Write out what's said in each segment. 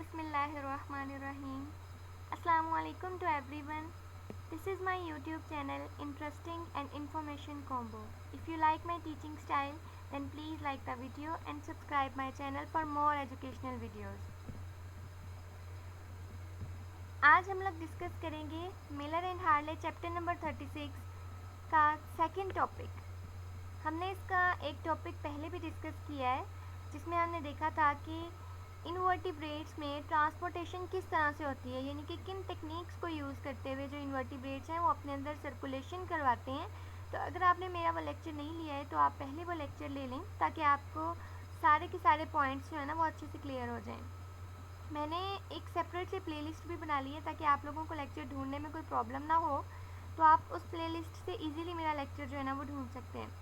Bismillahirrahmanirrahim. Assalamualaikum to everyone. This is my YouTube channel Interesting and Information Combo. If you like my teaching style, then please like the video and subscribe my channel for more educational videos. आज हम लोग discuss करेंगे Miller and Harley chapter number 36 का second topic. हमने इसका एक topic पहले भी डिस्कस किया है जिसमें हमने देखा था कि इनवर्टिब्रेट्स में ट्रांसपोर्टेशन किस तरह से होती है, यानी कि किन टेक्निक्स को यूज़ करते हुए जो इनवर्टिब्रेट्स हैं वो अपने अंदर सर्कुलेशन करवाते हैं। तो अगर आपने मेरा वो लेक्चर नहीं लिया है तो आप पहले वो लेक्चर ले लें ताकि आपको सारे के सारे पॉइंट्स जो है ना वो अच्छे से क्लियर हो जाएं। मैंने एक सेपरेट से प्लेलिस्ट भी बना ली है ताकि आप लोगों को लेक्चर ढूंढने में कोई प्रॉब्लम ना हो, तो आप उस प्लेलिस्ट से इजीली मेरा लेक्चर जो है ना वो ढूंढ सकते हैं।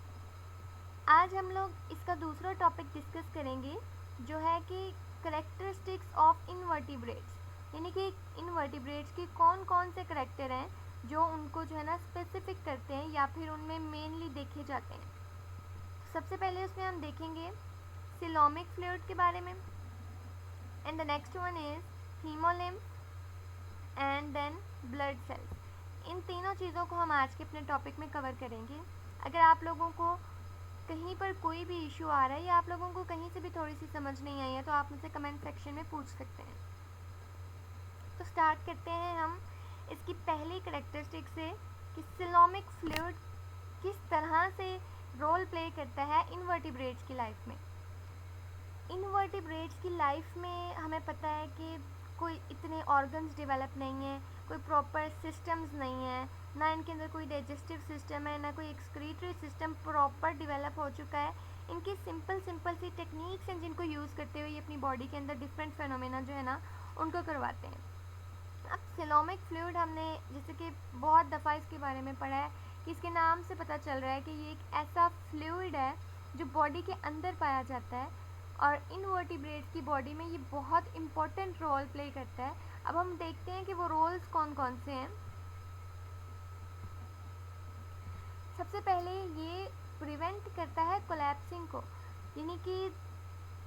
आज हम लोग इसका दूसरा टॉपिक डिस्कस करेंगे जो है कि करेक्टरिस्टिक्स ऑफ इनवर्टिब्रेट्स, यानी कि इनवर्टिब्रेट्स के कौन कौन से करेक्टर हैं जो उनको जो है ना स्पेसिफिक करते हैं या फिर उनमें मेनली देखे जाते हैं। सबसे पहले उसमें हम देखेंगे सिलोमिक फ्लूइड के बारे में, and the next one is haemolymph and then blood cells. इन तीनों चीज़ों को हम आज के अपने टॉपिक में कवर करेंगे। अगर आप लोगों को कहीं पर कोई भी इशू आ रहा है या आप लोगों को कहीं से भी थोड़ी सी समझ नहीं आई है तो आप मुझसे कमेंट सेक्शन में पूछ सकते हैं। तो स्टार्ट करते हैं हम इसकी पहली करेक्टरिस्टिक से कि सिलोमिक फ्लूइड किस तरह से रोल प्ले करता है इनवर्टिब्रेट्स की लाइफ में। इनवर्टिब्रेट्स की लाइफ में हमें पता है कि कोई इतने ऑर्गन्स डेवलप नहीं है, कोई प्रॉपर सिस्टम्स नहीं है, ना इनके अंदर कोई डाइजेस्टिव सिस्टम है, ना कोई एक्सक्रीटरी सिस्टम प्रॉपर डेवलप हो चुका है। इनकी सिंपल सी टेक्निक्स हैं जिनको यूज़ करते हुए ये अपनी बॉडी के अंदर डिफरेंट फेनोमेना जो है ना उनको करवाते हैं। अब सिलोमिक फ्लूइड हमने जैसे कि बहुत दफ़ा इसके बारे में पढ़ा है कि इसके नाम से पता चल रहा है कि ये एक ऐसा फ्लूइड है जो बॉडी के अंदर पाया जाता है और इनवर्टिब्रेट्स की बॉडी में ये बहुत इम्पोर्टेंट रोल प्ले करता है। अब हम देखते हैं कि वो रोल्स कौन कौन से हैं। सबसे पहले ये प्रिवेंट करता है कोलैप्सिंग को, यानी कि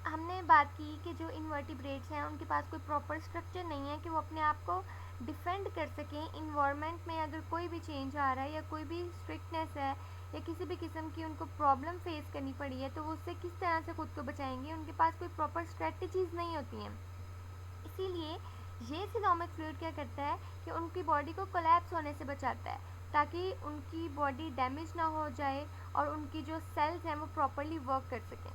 हमने बात की कि जो इनवर्टिब्रेट्स हैं उनके पास कोई प्रॉपर स्ट्रक्चर नहीं है कि वो अपने आप को डिफेंड कर सकें इन्वायरमेंट में। अगर कोई भी चेंज आ रहा है या कोई भी स्ट्रिक्टनेस है या किसी भी किस्म की उनको प्रॉब्लम फेस करनी पड़ी है तो वो उससे किस तरह से खुद को बचाएंगे, उनके पास कोई प्रॉपर स्ट्रेटजीज नहीं होती हैं। इसीलिए ये सिलोमिक फ्लूइड क्या करता है कि उनकी बॉडी को कोलैप्स होने से बचाता है ताकि उनकी बॉडी डैमेज ना हो जाए और उनकी जो सेल्स हैं वो प्रॉपरली वर्क कर सकें।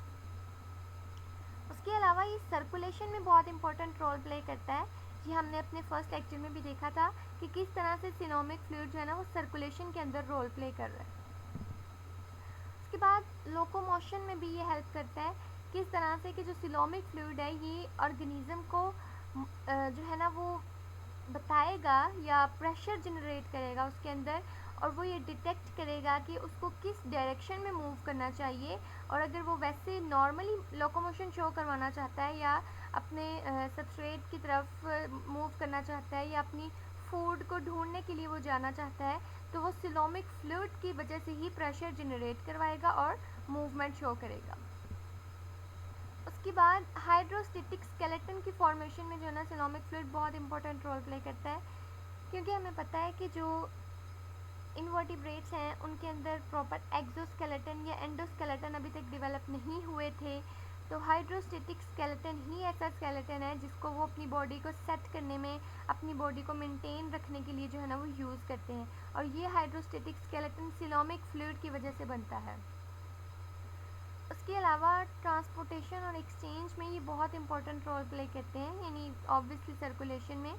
उसके अलावा ये सर्कुलेशन में बहुत इंपॉर्टेंट रोल प्ले करता है। ये हमने अपने फर्स्ट लेक्चर में भी देखा था कि किस तरह से सिलोमिक फ्लूइड जो है ना वो सर्कुलेशन के अंदर रोल प्ले कर रहा है। उसके बाद लोकोमोशन में भी ये हेल्प करता है किस तरह से कि जो सिलोमिक फ्लूइड है ये ऑर्गेनिज्म को जो है ना वो बताएगा या प्रेशर जनरेट करेगा उसके अंदर, और वो ये डिटेक्ट करेगा कि उसको किस डायरेक्शन में मूव करना चाहिए। और अगर वो वैसे नॉर्मली लोकोमोशन शो करवाना चाहता है या अपने सबस्ट्रेट की तरफ मूव करना चाहता है या अपनी फूड को ढूंढने के लिए वो जाना चाहता है तो वो सिलोमिक फ्लूइड की वजह से ही प्रेशर जनरेट करवाएगा और मूवमेंट शो करेगा। उसके बाद हाइड्रोस्टेटिक स्केलेटन की फॉर्मेशन में जो है ना सिलोमिक फ्लूइड बहुत इंपॉर्टेंट रोल प्ले करता है, क्योंकि हमें पता है कि जो इनवर्टिब्रेट्स हैं उनके अंदर प्रॉपर एक्सोस्केलेटन या एंडोस्केलेटन अभी तक डेवलप नहीं हुए थे। तो हाइड्रोस्टेटिक स्केलेटन ही ऐसा स्केलेटन है जिसको वो अपनी बॉडी को सेट करने में, अपनी बॉडी को मेंटेन रखने के लिए जो है ना वो यूज़ करते हैं, और ये हाइड्रोस्टेटिक स्केलेटन सिलोमिक फ्लूइड की वजह से बनता है। उसके अलावा ट्रांसपोर्टेशन और एक्सचेंज में ये बहुत इंपॉर्टेंट रोल प्ले करते हैं, यानी ऑब्वियसली सर्कुलेशन में।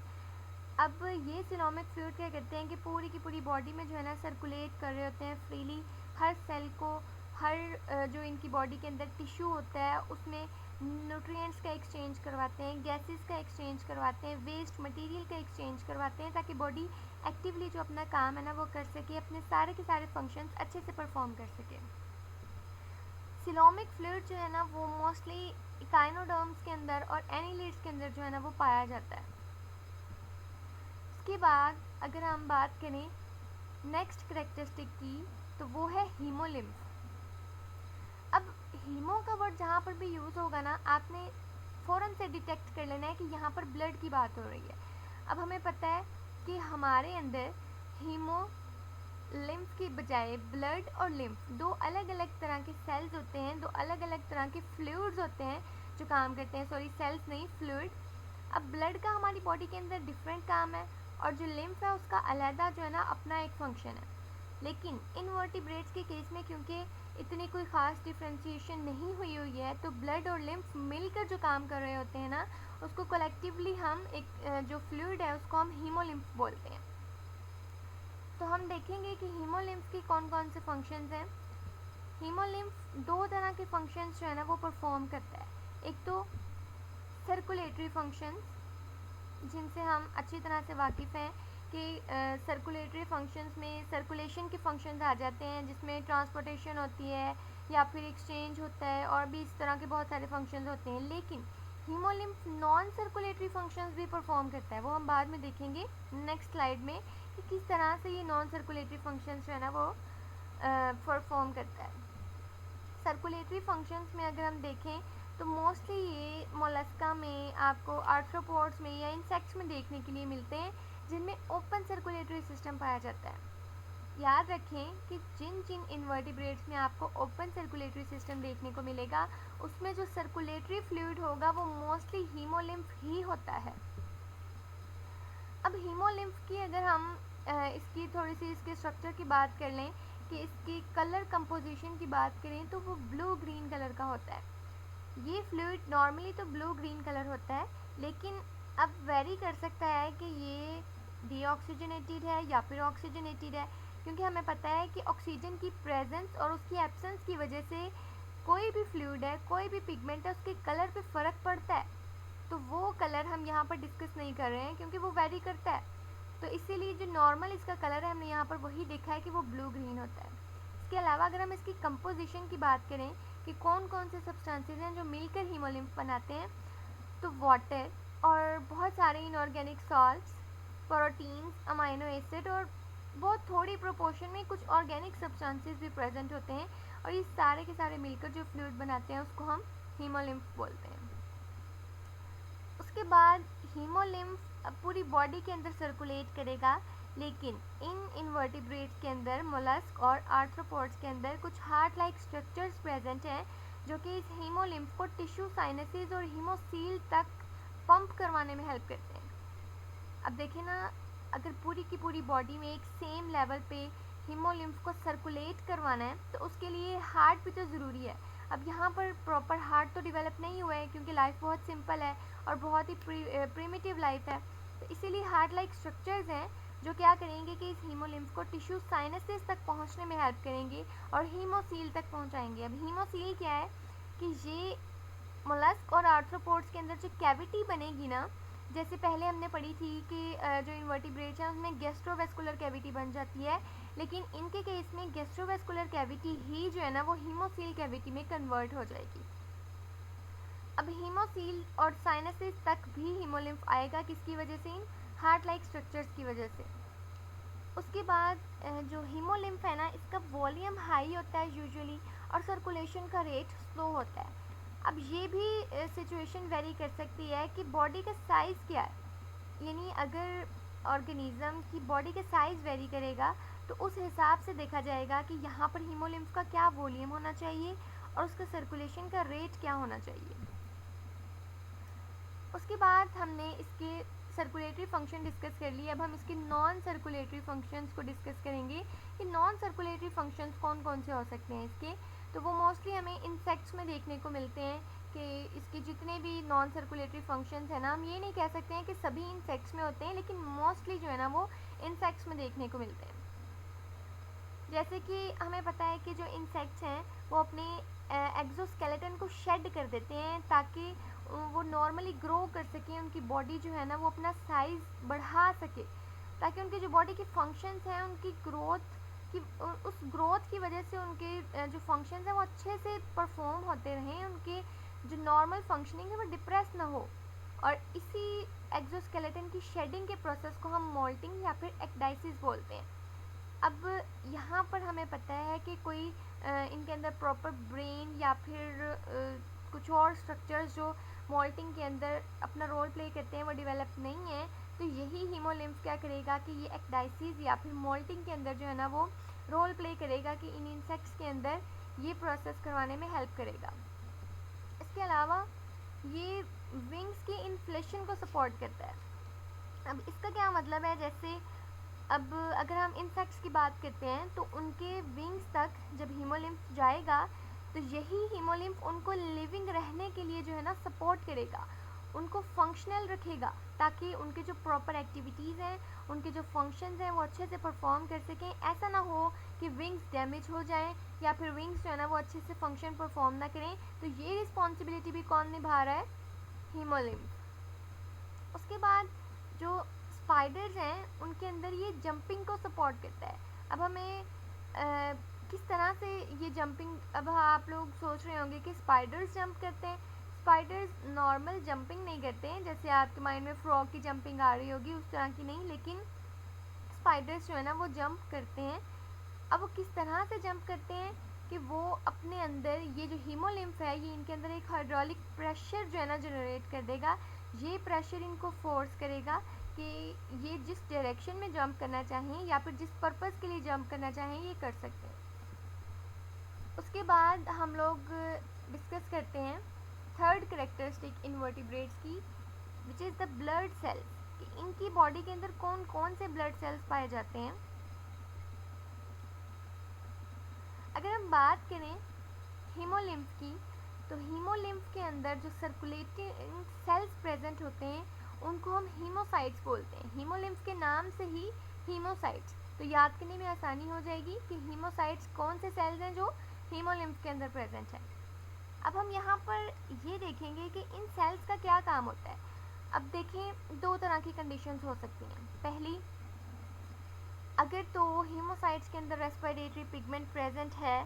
अब ये सिलोमिक फ्लूइड क्या करते हैं कि पूरी की पूरी बॉडी में जो है ना सर्कुलेट कर रहे होते हैं फ्रीली, हर सेल को, हर जो इनकी बॉडी के अंदर टिश्यू होता है उसमें न्यूट्रिएंट्स का एक्सचेंज करवाते हैं, गैसेस का एक्सचेंज करवाते हैं, वेस्ट मटेरियल का एक्सचेंज करवाते हैं ताकि बॉडी एक्टिवली जो अपना काम है ना वो कर सके, अपने सारे के सारे फंक्शंस अच्छे से परफॉर्म कर सके। सिलोमिक फ्लूइड जो है ना वो मोस्टली इकाइनोडर्म्स के अंदर और एनिलिड्स के अंदर जो है ना वो पाया जाता है। उसके बाद अगर हम बात करें नेक्स्ट करेक्टरिस्टिक की तो वो है हीमोलिम्फ। अब हीमो का वर्ड जहाँ पर भी यूज़ होगा ना, आपने फ़ौरन से डिटेक्ट कर लेना है कि यहाँ पर ब्लड की बात हो रही है। अब हमें पता है कि हमारे अंदर हीमो लिम्फ की बजाय ब्लड और लिम्फ दो अलग अलग तरह के सेल्स होते हैं, दो अलग अलग तरह के फ्लूइड्स होते हैं जो काम करते हैं, सॉरी सेल्स नहीं फ्लूइड। अब ब्लड का हमारी बॉडी के अंदर डिफरेंट काम है और जो लिम्फ है उसका अलहदा जो है ना अपना एक फंक्शन है। लेकिन इनवर्टिब्रेट्स के केस में क्योंकि इतनी कोई ख़ास डिफ्रेंशिएशन नहीं हुई है तो ब्लड और लिम्फ मिलकर जो काम कर रहे होते हैं ना उसको कलेक्टिवली हम एक जो फ्लूइड है उसको हम हीमोलिम्फ बोलते हैं। तो हम देखेंगे कि हीमोलिम्फ के कौन कौन से फंक्शंस हैं। हीमोलिम्फ दो तरह के फंक्शंस जो है ना वो परफॉर्म करता है। एक तो सर्कुलेटरी फंक्शंस जिनसे हम अच्छी तरह से वाकिफ़ हैं कि सर्कुलेटरी फंक्शंस में सर्कुलेशन के फंक्शंस आ जाते हैं जिसमें ट्रांसपोर्टेशन होती है या फिर एक्सचेंज होता है और भी इस तरह के बहुत सारे फंक्शंस होते हैं। लेकिन हीमोलिम्फ नॉन सर्कुलेटरी फंक्शंस भी परफॉर्म करता है, वो हम बाद में देखेंगे नेक्स्ट स्लाइड में कि किस तरह से ये नॉन सर्कुलेटरी फंक्शंस जो है ना वो परफॉर्म करता है। सर्कुलेटरी फंक्शंस में अगर हम देखें तो मोस्टली ये मोलस्का में, आपको आर्थ्रोपोड्स में या इंसेक्ट्स में देखने के लिए मिलते हैं जिनमें ओपन सर्कुलेटरी सिस्टम पाया जाता है। याद रखें कि जिन जिन इनवर्टिब्रेट्स में आपको ओपन सर्कुलेटरी सिस्टम देखने को मिलेगा उसमें जो सर्कुलेटरी फ्लूइड होगा वो मोस्टली हीमोलिम्फ ही होता है। अब हीमोलिम्फ की अगर हम इसकी थोड़ी सी इसके स्ट्रक्चर की बात कर लें कि इसकी कलर कंपोजिशन की बात करें तो वो ब्लू ग्रीन कलर का होता है। ये फ्लूइड नॉर्मली तो ब्लू ग्रीन कलर होता है लेकिन अब वेरी कर सकता है कि ये डीऑक्सीजनेटेड है या फिर ऑक्सीजनेटेड है, क्योंकि हमें पता है कि ऑक्सीजन की प्रेजेंस और उसकी एब्सेंस की वजह से कोई भी फ्लूइड है, कोई भी पिगमेंट है, उसके कलर पे फ़र्क पड़ता है। तो वो कलर हम यहाँ पर डिस्कस नहीं कर रहे हैं क्योंकि वो वेरी करता है, तो इसीलिए जो नॉर्मल इसका कलर है हमने यहाँ पर वही देखा है कि वो ब्लू ग्रीन होता है। इसके अलावा अगर हम इसकी कंपोजिशन की बात करें कि कौन कौन से सब्सटेंसेस हैं जो मिलकर हीमोलिम्फ बनाते हैं, तो वाटर और बहुत सारे inorganic salts, proteins, amino acid और बहुत थोड़ी प्रोपोर्शन में कुछ ऑर्गेनिक सब्सटेंसेस भी प्रेजेंट होते हैं और ये सारे के सारे मिलकर जो फ्लूइड बनाते हैं उसको हम हीमोलिम्फ बोलते हैं। उसके बाद हीमोलिम्फ पूरी बॉडी के अंदर सर्कुलेट करेगा, लेकिन इन इनवर्टिब्रेट्स के अंदर, मोलस्क और आर्थ्रोपोड्स के अंदर कुछ हार्ट लाइक स्ट्रक्चर्स प्रेजेंट हैं जो कि इस हीमोलिम्फ को टिश्यू साइनसेस और हीमोसील तक पंप करवाने में हेल्प करते हैं। अब देखें ना, अगर पूरी की पूरी बॉडी में एक सेम लेवल पे हीमोलिम्फ को सर्कुलेट करवाना है तो उसके लिए हार्ट भी तो ज़रूरी है। अब यहाँ पर प्रॉपर हार्ट तो डेवलप नहीं हुआ है क्योंकि लाइफ बहुत सिंपल है और बहुत ही प्रिमिटिव लाइफ है, तो इसीलिए हार्ट लाइक स्ट्रक्चर्स हैं जो क्या करेंगे कि इस हीमोलिम्फ को टिश्यू साइनसेस तक पहुँचने में हेल्प करेंगे और हीमोसील तक पहुँचाएंगे। अब हीमोसील क्या है कि ये मोलस्क और आर्थ्रोपोड्स के अंदर जो कैविटी बनेगी ना, जैसे पहले हमने पढ़ी थी कि जो इनवर्टिब्रेट्स हैं उसमें गैस्ट्रोवेस्कुलर कैविटी बन जाती है, लेकिन इनके केस में गैस्ट्रोवेस्कुलर कैविटी ही जो है ना वो हीमोसील कैविटी में कन्वर्ट हो जाएगी। अब हीमोसील और साइनसेस तक भी हीमोलिम्फ आएगा, किसकी वजह से? इन हार्ट लाइक स्ट्रक्चर्स की वजह से। उसके बाद जो हीमोलिम्फ है ना इसका वॉल्यूम हाई होता है यूजुअली और सर्कुलेशन का रेट स्लो होता है। अब ये भी सिचुएशन वेरी कर सकती है कि बॉडी का साइज़ क्या है, यानी अगर ऑर्गेनिज़म की बॉडी का साइज़ वेरी करेगा तो उस हिसाब से देखा जाएगा कि यहाँ पर हीमोलिम्फ का क्या वॉल्यूम होना चाहिए और उसका सर्कुलेशन का रेट क्या होना चाहिए। उसके बाद हमने इसके सर्कुलेटरी फंक्शन डिस्कस कर लिए, अब हम इसके नॉन सर्कुलेटरी फंक्शंस को डिस्कस करेंगे कि नॉन सर्कुलेटरी फंक्शंस कौन कौन से हो सकते हैं इसके। तो वो मोस्टली हमें इंसेक्ट्स में देखने को मिलते हैं कि इसके जितने भी नॉन सर्कुलेटरी फंक्शंस हैं ना, हम ये नहीं कह सकते हैं कि सभी इंसेक्ट्स में होते हैं, लेकिन मोस्टली जो है ना वो इंसेक्ट्स में देखने को मिलते हैं। जैसे कि हमें पता है कि जो इंसेक्ट्स हैं वो अपने एक्सोस्केलेटन को शेड कर देते हैं ताकि वो नॉर्मली ग्रो कर सकें, उनकी बॉडी जो है ना वो अपना साइज़ बढ़ा सके, ताकि उनकी जो बॉडी के फंक्शंस हैं उनकी ग्रोथ की, उस ग्रोथ की वजह से उनके जो फंक्शंस हैं वो अच्छे से परफॉर्म होते रहें, उनके जो नॉर्मल फंक्शनिंग है वो डिप्रेस ना हो। और इसी एक्सोस्केलेटन की शेडिंग के प्रोसेस को हम मोल्टिंग या फिर एक्डाइसिस बोलते हैं। अब यहाँ पर हमें पता है कि कोई इनके अंदर प्रॉपर ब्रेन या फिर कुछ और स्ट्रक्चर्स जो मोल्टिंग के अंदर अपना रोल प्ले करते हैं वो डेवलप नहीं है, तो यही हीमोलिम्फ क्या करेगा कि ये एक्डाइसिस या फिर मोल्टिंग के अंदर जो है ना वो रोल प्ले करेगा कि इन इंसेक्ट्स के अंदर ये प्रोसेस करवाने में हेल्प करेगा। इसके अलावा ये विंग्स की इन्फ्लेशन को सपोर्ट करता है। अब इसका क्या मतलब है, जैसे अब अगर हम इंसेक्ट्स की बात करते हैं तो उनके विंग्स तक जब हीमोलिम्फ जाएगा तो यही हीमोलिम्फ उनको लिविंग रहने के लिए जो है ना सपोर्ट करेगा, उनको फंक्शनल रखेगा, ताकि उनके जो प्रॉपर एक्टिविटीज़ हैं, उनके जो फंक्शंस हैं वो अच्छे से परफॉर्म कर सकें। ऐसा ना हो कि विंग्स डैमेज हो जाएं या फिर विंग्स जो है ना वो अच्छे से फंक्शन परफॉर्म ना करें, तो ये रिस्पॉन्सिबिलिटी भी कौन निभा रहा है, हीमोलिम्फ। उसके बाद जो स्पाइडर्स हैं उनके अंदर ये जंपिंग को सपोर्ट करता है। अब हमें किस तरह से ये जंपिंग, अब आप लोग सोच रहे होंगे कि स्पाइडर्स जंप करते हैं। स्पाइडर्स नॉर्मल जंपिंग नहीं करते हैं, जैसे आपके माइंड में फ्रॉग की जंपिंग आ रही होगी उस तरह की नहीं, लेकिन स्पाइडर्स जो है ना वो जंप करते हैं। अब वो किस तरह से जंप करते हैं कि वो अपने अंदर ये जो हीमोलिम्फ है ये इनके अंदर एक हाइड्रोलिक प्रेशर जो है ना जनरेट कर देगा। ये प्रेशर इनको फोर्स करेगा कि ये जिस डायरेक्शन में जंप करना चाहें या फिर जिस पर्पज़ के लिए जंप करना चाहें ये कर सकते हैं। उसके बाद हम लोग डिस्कस करते हैं थर्ड करेक्टरिस्टिक इनवर्टिब्रेट्स की, which is the blood cells, कि इनकी बॉडी के अंदर कौन कौन से ब्लड सेल्स पाए जाते हैं। अगर हम बात करें हीमोलिम्फ की, तो हीमोलिम्फ के अंदर जो सर्कुलेटिंग सेल्स प्रेजेंट होते हैं उनको हम हीमोसाइट्स बोलते हैं। हीमोलिम्फ के नाम से ही हीमोसाइट्स, तो याद करने में आसानी हो जाएगी कि हीमोसाइट्स कौन से सेल्स हैं जो हीमोलिम्फ के अंदर प्रेजेंट है। अब हम यहाँ पर ये देखेंगे कि इन सेल्स का क्या काम होता है। अब देखें, दो तरह की कंडीशंस हो सकती हैं। पहली, अगर तो हीमोसाइट्स के अंदर रेस्पिरेटरी पिगमेंट प्रेजेंट है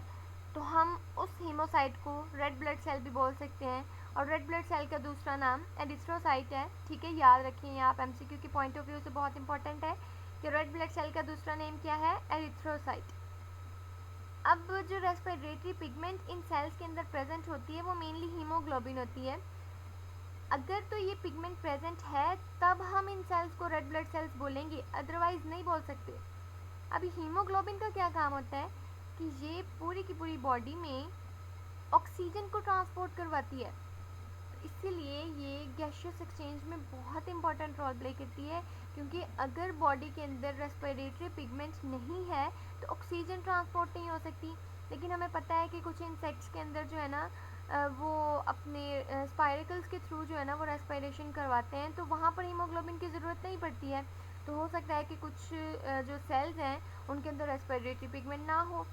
तो हम उस हीमोसाइट को रेड ब्लड सेल भी बोल सकते हैं, और रेड ब्लड सेल का दूसरा नाम एरिथ्रोसाइट है। ठीक है, याद रखिए, आप एमसीक्यू के पॉइंट ऑफ व्यू से बहुत इंपॉर्टेंट है कि रेड ब्लड सेल का दूसरा नेम क्या है, एरिथ्रोसाइट। अब जो रेस्पिरेटरी पिगमेंट इन सेल्स के अंदर प्रेजेंट होती है वो मेनली हीमोग्लोबिन होती है। अगर तो ये पिगमेंट प्रेजेंट है तब हम इन सेल्स को रेड ब्लड सेल्स बोलेंगे, अदरवाइज नहीं बोल सकते। अभी हीमोग्लोबिन का क्या काम होता है कि ये पूरी की पूरी बॉडी में ऑक्सीजन को ट्रांसपोर्ट करवाती है, इसीलिए ये गैसियस एक्सचेंज में बहुत इंपॉर्टेंट रोल प्ले करती है, क्योंकि अगर बॉडी के अंदर रेस्पिरेटरी पिगमेंट नहीं है तो ऑक्सीजन ट्रांसपोर्ट नहीं हो सकती। लेकिन हमें पता है कि कुछ इंसेक्ट्स के अंदर जो है ना वो अपने स्पाइरकल्स के थ्रू जो है ना वो रेस्पिरेशन करवाते हैं, तो वहाँ पर हीमोग्लोबिन की ज़रूरत नहीं पड़ती है। तो हो सकता है कि कुछ जो सेल्स हैं उनके अंदर रेस्पिरेटरी पिगमेंट ना हो।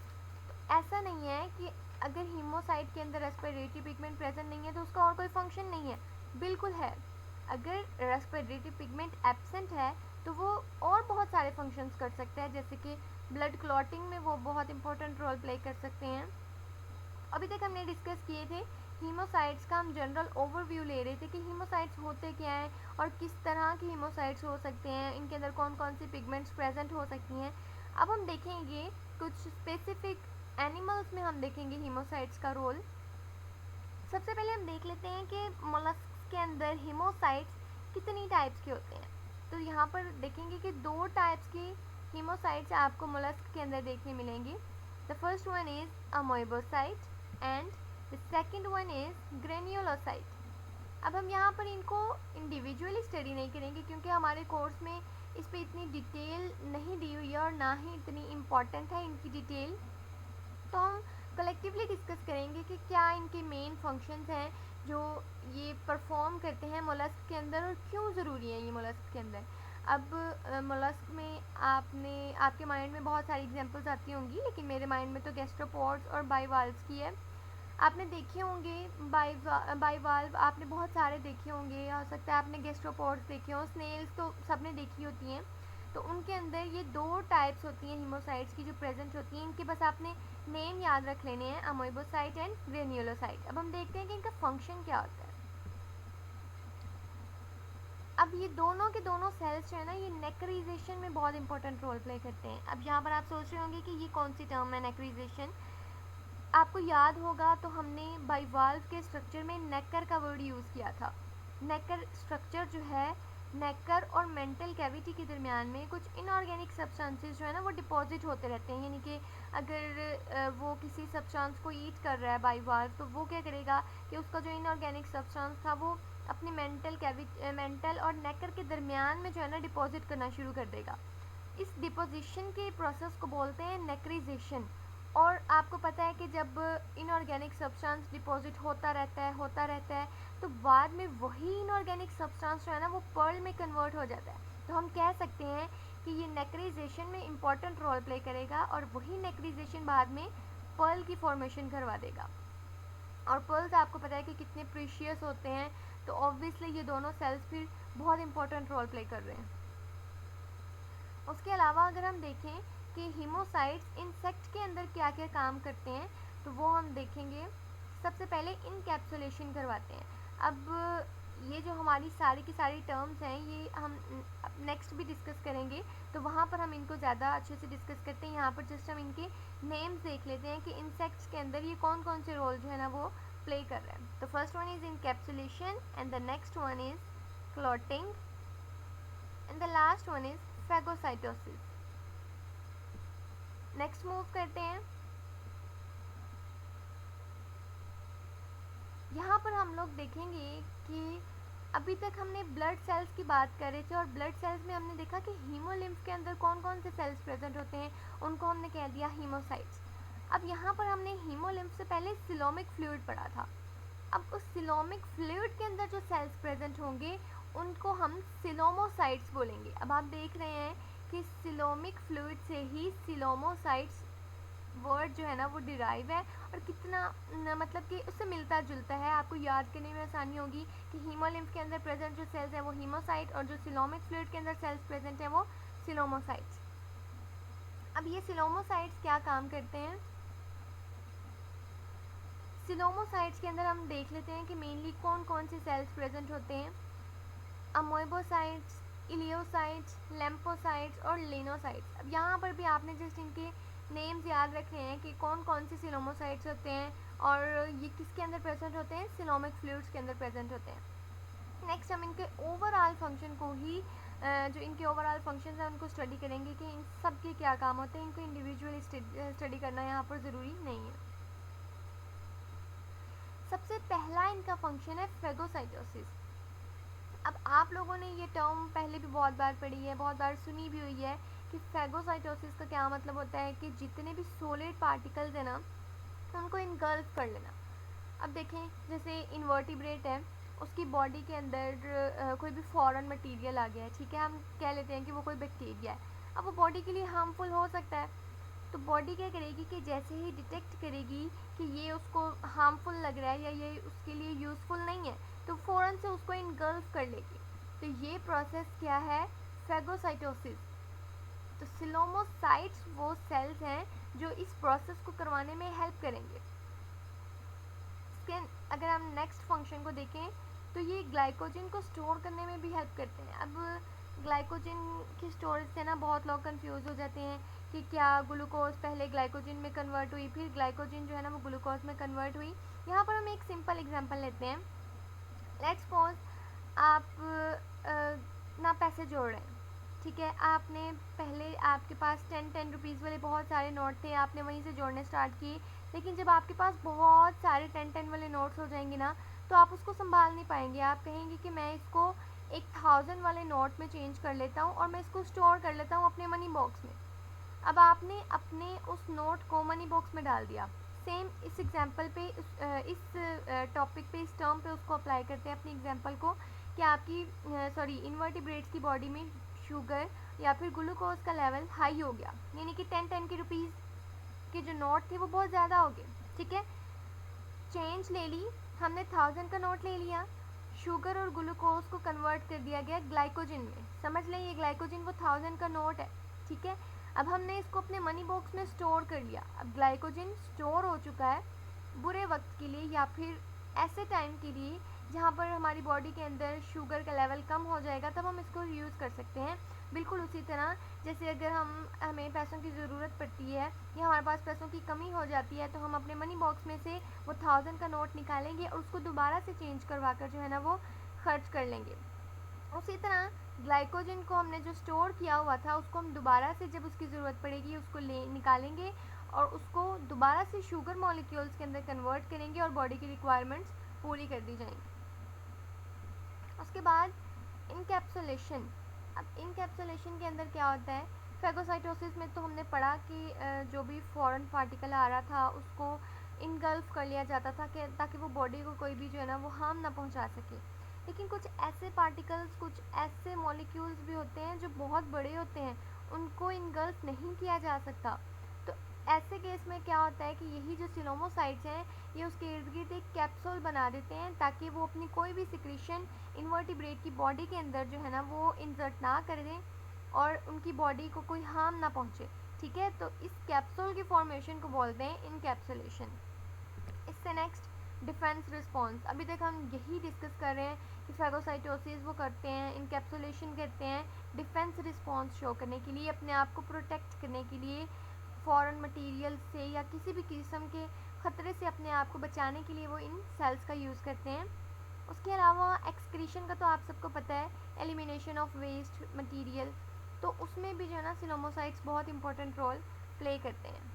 तो ऐसा नहीं है कि अगर हीमोसाइट के अंदर रेस्पिरेटरी पिगमेंट प्रेजेंट नहीं है तो उसका और कोई फंक्शन नहीं है, बिल्कुल है। अगर रेस्पिरेटरी पिगमेंट एब्सेंट है तो वो और बहुत सारे फंक्शंस कर सकता है, जैसे कि ब्लड क्लॉटिंग में वो बहुत इंपॉर्टेंट रोल प्ले कर सकते हैं। अभी तक हमने डिस्कस किए थे हीमोसाइट्स का, हम जनरल ओवरव्यू ले रहे थे कि हीमोसाइट्स होते क्या हैं और किस तरह के हीमोसाइट्स हो सकते हैं, इनके अंदर कौन कौन सी पिगमेंट्स प्रेजेंट हो सकती हैं। अब हम देखेंगे कुछ स्पेसिफिक एनिमल्स में हम देखेंगे हीमोसाइट्स का रोल। सबसे पहले हम देख लेते हैं कि मोलस्क्स के अंदर हीमोसाइट्स कितनी टाइप्स के होते हैं। तो यहाँ पर देखेंगे कि दो टाइप्स की हीमोसाइट्स आपको मोलस्क के अंदर देखने मिलेंगी। The first one is amoebocyte and the second one is granulocyte. अब हम यहाँ पर इनको इंडिविजुअली स्टडी नहीं करेंगे क्योंकि हमारे कोर्स में इस पर इतनी डिटेल नहीं दी हुई है और ना ही इतनी इम्पॉर्टेंट है इनकी डिटेल। तो हम कलेक्टिवली डिस्कस करेंगे कि क्या इनके मेन फंक्शंस हैं जो ये परफॉर्म करते हैं मोलस्क के अंदर और क्यों ज़रूरी है ये मोलस्क के अंदर। अब मोलस्क में आपके माइंड में बहुत सारी एग्जांपल्स आती होंगी, लेकिन मेरे माइंड में तो गैस्ट्रोपोड्स और बाइवाल्व्स की है। आपने देखे होंगे बाइवाल्व आपने बहुत सारे देखे होंगे, हो सकता है आपने गैस्ट्रोपोड्स देखे हों, स्नेल्स तो सबने देखी होती हैं। तो उनके अंदर ये दो टाइप्स होती हैं हीमोसाइट्स की जो प्रेजेंट होती हैं, इनके बस आपने नेम याद रख लेने हैं, अमोइबोसाइट एंड ग्रेन्युलोसाइट। अब हम देखते हैं कि इनका फंक्शन क्या होता है। अब ये दोनों के दोनों सेल्स जो है ना ये नेक्रीजेशन में बहुत इंपॉर्टेंट रोल प्ले करते हैं। अब यहाँ पर आप सोच रहे होंगे कि ये कौन सी टर्म है नेक्रीजेशन। आपको याद होगा तो हमने बाइवाल्व के स्ट्रक्चर में नेकर का वर्ड यूज़ किया था। नेकर स्ट्रक्चर जो है, नेकर और मेंटल कैविटी के दरमियान में कुछ इनऑर्गेनिक सब्सटेंसेस जो है ना वो डिपॉजिट होते रहते हैं। यानी कि अगर वो किसी सब्सटेंस को ईट कर रहा है बाइवाल्व, तो वो क्या करेगा कि उसका जो इनऑर्गेनिक सब्सटेंस था वो अपनी मेंटल और नेकर के दरमियान में जो है ना डिपॉजिट करना शुरू कर देगा। इस डिपोजिशन के प्रोसेस को बोलते हैं नेक्रीजेशन। और आपको पता है कि जब इनऑर्गेनिक सब्सटेंस डिपॉजिट होता रहता है तो बाद में वही इनऑर्गेनिक सब्सटेंस जो है ना वो पर्ल में कन्वर्ट हो जाता है। तो हम कह सकते हैं कि ये नेक्रीजेशन में इम्पॉर्टेंट रोल प्ले करेगा और वही नेक्रीजेशन बाद में पर्ल की फॉर्मेशन करवा देगा। और पर्ल्स आपको पता है कि कितने प्रीशियस होते हैं, तो ऑब्वियसली ये दोनों सेल्स फिर बहुत इंपॉर्टेंट रोल प्ले कर रहे हैं। उसके अलावा अगर हम देखें कि हीमोसाइट्स इंसेक्ट के अंदर क्या क्या काम करते हैं, तो वो हम देखेंगे। सबसे पहले इनकैप्सुलेशन करवाते हैं। अब ये जो हमारी सारी की सारी टर्म्स हैं ये हम नेक्स्ट भी डिस्कस करेंगे, तो वहाँ पर हम इनको ज़्यादा अच्छे से डिस्कस करते हैं। यहाँ पर जस्ट हम इनके नेम्स देख लेते हैं कि इंसेक्ट्स के अंदर ये कौन कौन से रोल जो है ना वो प्ले कर रहे हैं। तो first one is encapsulation and the next one is clotting and the last one is phagocytosis. Next move करते हैं। यहाँ पर हम लोग देखेंगे कि अभी तक हमने ब्लड सेल्स की बात कर रहे थे और ब्लड सेल्स में हमने देखा कि हीमोलिम्फ के अंदर कौन कौन से सेल्स प्रेजेंट होते हैं, उनको हमने कह दिया हीमोसाइट्स। अब यहाँ पर हमने हीमोलिम्फ से पहले सिलोमिक फ्लूइड पढ़ा था। अब उस सिलोमिक फ्लूइड के अंदर जो सेल्स प्रेजेंट होंगे उनको हम सिलोमोसाइट्स बोलेंगे। अब आप देख रहे हैं कि सिलोमिक फ्लूइड से ही सिलोमोसाइट्स वर्ड जो है ना वो डिराइव है और कितना मतलब कि उससे मिलता जुलता है। आपको याद करने में आसानी होगी कि हीमोलिम्फ के अंदर प्रेजेंट जो सेल्स हैं वो हीमोसाइट और जो सिलोमिक फ्लूइड के अंदर सेल्स प्रेजेंट हैं वो सिलोमोसाइट्स। अब ये सिलोमोसाइट्स क्या काम करते हैं? सिलोमोसाइट्स के अंदर हम देख लेते हैं कि मेनली कौन कौन से सेल्स प्रेजेंट होते हैं। अमोइबोसाइट्स, इलियोसाइट्स, लैम्फोसाइट्स और लिनोसाइट्स। अब यहाँ पर भी आपने जस्ट इनके नेम्स याद रखे हैं कि कौन कौन से सिलोमोसाइट्स होते हैं और ये किसके अंदर प्रेजेंट होते हैं, सिलोमिक फ्लूइड्स के अंदर प्रेजेंट होते हैं। नेक्स्ट हम इनके ओवरऑल फंक्शन को ही जो इनके ओवरऑल फंक्शंस हैं उनको स्टडी करेंगे कि इन सब के क्या काम होते हैं। इनको इंडिविजुअली स्टडी करना यहाँ पर ज़रूरी नहीं है। सबसे पहला इनका फंक्शन है फेगोसाइटोसिस। अब आप लोगों ने ये टर्म पहले भी बहुत बार पढ़ी है, बहुत बार सुनी भी हुई है कि फेगोसाइटोसिस का क्या मतलब होता है कि जितने भी सॉलिड पार्टिकल्स हैं ना उनको इनगल्फ कर लेना। अब देखें जैसे इन्वर्टिब्रेट है, उसकी बॉडी के अंदर कोई भी फॉरेन मटेरियल आ गया है, ठीक है, हम कह लेते हैं कि वो कोई बैक्टीरिया है। अब वो बॉडी के लिए हार्मफुल हो सकता है, तो बॉडी क्या करेगी कि जैसे ही डिटेक्ट करेगी कि ये उसको हार्मफुल लग रहा है या ये उसके लिए यूज़फुल नहीं है, तो फ़ौरन से उसको इनगल्फ कर लेगी। तो ये प्रोसेस क्या है, फेगोसाइटोसिस। तो सिलोमोसाइट्स वो सेल्स हैं जो इस प्रोसेस को करवाने में हेल्प करेंगे। इसके अगर हम नेक्स्ट फंक्शन को देखें तो ये ग्लाइकोजन को स्टोर करने में भी हेल्प करते हैं। अब ग्लाइकोजन की स्टोरेज से ना बहुत लोग कंफ्यूज हो जाते हैं कि क्या ग्लूकोज पहले ग्लाइकोजन में कन्वर्ट हुई, फिर ग्लाइकोजन जो है ना वो ग्लूकोज में कन्वर्ट हुई। यहाँ पर हम एक सिंपल एग्जांपल लेते हैं। लेट्स सपोज आप ना पैसे जोड़ रहे हैं, ठीक है, आपने पहले आपके पास 10 रुपीज़ वाले बहुत सारे नोट थे, आपने वहीं से जोड़ने स्टार्ट किए। लेकिन जब आपके पास बहुत सारे 10 वाले नोट्स हो जाएंगे ना तो आप उसको संभाल नहीं पाएंगे। आप कहेंगे कि मैं इसको 1000 वाले नोट में चेंज कर लेता हूँ और मैं इसको स्टोर कर लेता हूँ अपने मनी बॉक्स में। अब आपने अपने उस नोट को मनी बॉक्स में डाल दिया। सेम इस एग्जांपल पे इस टॉपिक पे, इस टर्म पे उसको अप्लाई करते हैं अपनी एग्जांपल को कि आपकी इन्वर्टिब्रेट्स की बॉडी में शुगर या फिर ग्लूकोज का लेवल हाई हो गया, यानी कि 10 के रुपीज़ के जो नोट थे वो बहुत ज़्यादा हो गए, ठीक है। चेंज ले ली हमने, 1000 का नोट ले लिया, शुगर और ग्लूकोज को कन्वर्ट कर दिया गया ग्लाइकोजन में। समझ लें ये ग्लाइकोजन वो 1000 का नोट है, ठीक है। अब हमने इसको अपने मनी बॉक्स में स्टोर कर लिया। अब ग्लाइकोजन स्टोर हो चुका है बुरे वक्त के लिए या फिर ऐसे टाइम के लिए जहाँ पर हमारी बॉडी के अंदर शुगर का लेवल कम हो जाएगा तब हम इसको यूज़ कर सकते हैं। बिल्कुल उसी तरह जैसे अगर हमें पैसों की ज़रूरत पड़ती है या हमारे पास पैसों की कमी हो जाती है तो हम अपने मनी बॉक्स में से वो 1000 का नोट निकालेंगे और उसको दोबारा से चेंज करवा कर जो है ना वो खर्च कर लेंगे। उसी तरह ग्लाइकोजन को हमने जो स्टोर किया हुआ था उसको हम दोबारा से जब उसकी ज़रूरत पड़ेगी उसको निकालेंगे और उसको दोबारा से शुगर मॉलिक्यूल्स के अंदर कन्वर्ट करेंगे और बॉडी की रिक्वायरमेंट्स पूरी कर दी जाएंगी। उसके बाद इनकैप्सुलेशन। अब इनकैप्सुलेशन के अंदर क्या होता है, फैगोसाइटोसिस में तो हमने पढ़ा कि जो भी फॉरेन पार्टिकल आ रहा था उसको इनगल्फ कर लिया जाता था कि ताकि वो बॉडी को कोई भी जो है ना वो हार्म ना पहुंचा सके। लेकिन कुछ ऐसे पार्टिकल्स, कुछ ऐसे मॉलिक्यूल्स भी होते हैं जो बहुत बड़े होते हैं, उनको इनगल्फ नहीं किया जा सकता। तो ऐसे केस में क्या होता है कि यही जो सिलोमोसाइट्स हैं ये उसके इर्द गिर्द एक कैप्सूल बना देते हैं ताकि वो अपनी कोई भी सिक्रीशन इन्वर्टिब्रेट की बॉडी के अंदर जो है ना वो इंसर्ट ना कर दें और उनकी बॉडी को कोई हार्म ना पहुंचे। ठीक है, तो इस कैप्सूल की फॉर्मेशन को बोलते हैं इनकैप्सुलेशन। इससे नेक्स्ट डिफेंस रिस्पॉन्स। अभी तक हम यही डिस्कस कर रहे हैं कि फैगोसाइटोसिस वो करते हैं, इनकैप्सुलेशन करते हैं डिफेंस रिस्पॉन्स शो करने के लिए, अपने आप को प्रोटेक्ट करने के लिए, फॉरेन मटेरियल से या किसी भी किस्म के ख़तरे से अपने आप को बचाने के लिए वो इन सेल्स का यूज़ करते हैं। उसके अलावा एक्सक्रीशन का तो आप सबको पता है, एलिमिनेशन ऑफ वेस्ट मटेरियल, तो उसमें भी जो है ना सिलोमोसाइट्स बहुत इंपॉर्टेंट रोल प्ले करते हैं।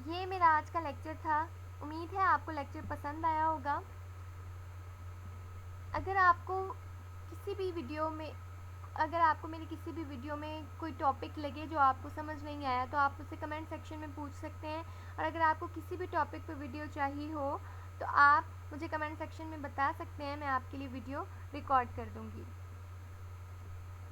ये मेरा आज का लेक्चर था। उम्मीद है आपको लेक्चर पसंद आया होगा। अगर आपको मेरी किसी भी वीडियो में कोई टॉपिक लगे जो आपको समझ नहीं आया तो आप मुझसे कमेंट सेक्शन में पूछ सकते हैं, और अगर आपको किसी भी टॉपिक पर वीडियो चाहिए हो तो आप मुझे कमेंट सेक्शन में बता सकते हैं, मैं आपके लिए वीडियो रिकॉर्ड कर दूँगी।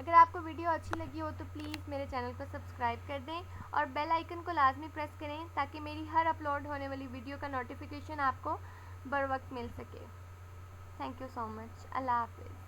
अगर आपको वीडियो अच्छी लगी हो तो प्लीज़ मेरे चैनल को सब्सक्राइब कर दें और बेल आइकन को लाजमी प्रेस करें ताकि मेरी हर अपलोड होने वाली वीडियो का नोटिफिकेशन आपको बर वक्त मिल सके। Thank you so much. अल्लाह हाफिज़।